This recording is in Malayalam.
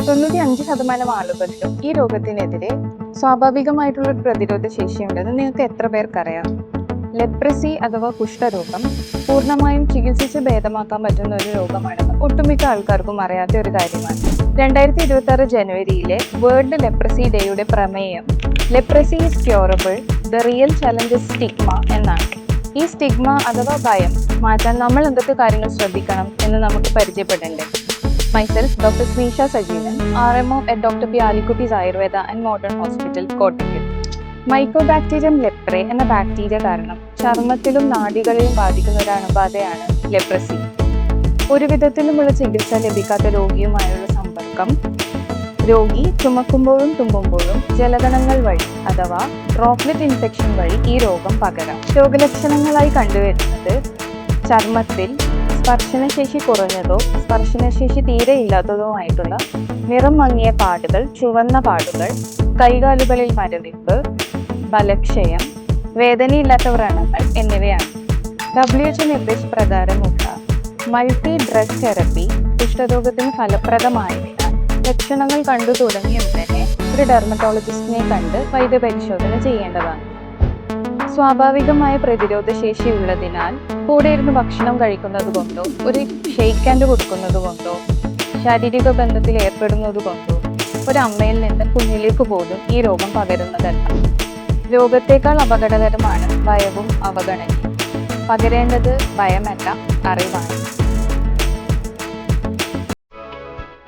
95% ആളുകൾക്കും ഈ രോഗത്തിനെതിരെ സ്വാഭാവികമായിട്ടുള്ള ഒരു പ്രതിരോധ ശേഷിയുണ്ടെന്ന് നിങ്ങൾക്ക് എത്ര പേർക്കറിയാം? ലെപ്രസി അഥവാ കുഷ്ഠരോഗം പൂർണ്ണമായും ചികിത്സിച്ച് ഭേദമാക്കാൻ പറ്റുന്ന ഒരു രോഗമാണെന്ന് ഒട്ടുമിക്ക ആൾക്കാർക്കും അറിയാത്ത ഒരു കാര്യമാണ്. 2026 ജനുവരിയിലെ വേൾഡ് ലെപ്രസി ഡേയുടെ പ്രമേയം leprosy is curable, the real challenge is stigma എന്നാണ്. ഈ സ്റ്റിഗ്മ അഥവാ ഭയം മാറ്റാൻ നമ്മൾ എന്തൊക്കെ കാര്യങ്ങൾ ശ്രദ്ധിക്കണം എന്ന് നമുക്ക് പരിചയപ്പെടണ്ടേ? Myself, Dr. Sneesha Sajeevan, RMO at Dr. P. Alikutti's Ayurveda and Modern Hospital, Kottayam. Mycobacterium leprae എന്ന ബാക്ടീരിയ കാരണം ചർമ്മത്തിലും നാഡികളിലും ബാധിക്കുന്ന ഒരു അണുബാധയാണ് ലെപ്രസി. ഒരു വിധത്തിലുമുള്ള ചികിത്സ ലഭിക്കാത്ത രോഗിയുമായുള്ള സമ്പർക്കം, രോഗി ചുമക്കുമ്പോഴും തുമ്മുമ്പോഴും ജലകണങ്ങൾ വഴി അഥവാ ഡ്രോപ്ലെറ്റ് ഇൻഫെക്ഷൻ വഴി ഈ രോഗം പകരാം. രോഗലക്ഷണങ്ങളായി കണ്ടുവരുന്നത് ചർമ്മത്തിൽ സ്പർശനശേഷി കുറഞ്ഞതോ സ്പർശനശേഷി തീരെ ഇല്ലാത്തതോ ആയിട്ടുള്ള നിറം മങ്ങിയ പാടുകൾ, ചുവന്ന പാടുകൾ, കൈകാലുകളിൽ മരവിപ്പ്, ബലക്ഷയം, വേദനയില്ലാത്ത വ്രണങ്ങൾ എന്നിവയാണ്. WHO നിർദ്ദേശപ്രകാരമുള്ള മൾട്ടി ഡ്രഗ് തെറപ്പി കുഷ്ഠരോഗത്തിന് ഫലപ്രദമായതിനാൽ ലക്ഷണങ്ങൾ കണ്ടു തുടങ്ങിയ ഉടനെ ഒരു ഡെർമറ്റോളജിസ്റ്റിനെ കണ്ട് വൈദ്യപരിശോധന ചെയ്യേണ്ടതാണ്. സ്വാഭാവികമായ പ്രതിരോധ ശേഷി ഉള്ളതിനാൽ കൂടെ ഇരുന്ന് ഭക്ഷണം കഴിക്കുന്നത് കൊണ്ടോ ഒരു ഷെയ്ക്ക് ഹാൻഡ് കൊടുക്കുന്നത് കൊണ്ടോ ശാരീരിക ബന്ധത്തിൽ ഏർപ്പെടുന്നത് കൊണ്ടോ ഒരു അമ്മയിൽ നിന്ന് കുഞ്ഞിലേക്ക് പോലും ഈ രോഗം പകരുന്നതല്ല. രോഗത്തേക്കാൾ അപകടകരമാണ് ഭയവും അവഗണനയും. പകരേണ്ടത് ഭയമല്ല, അറിവാണ്.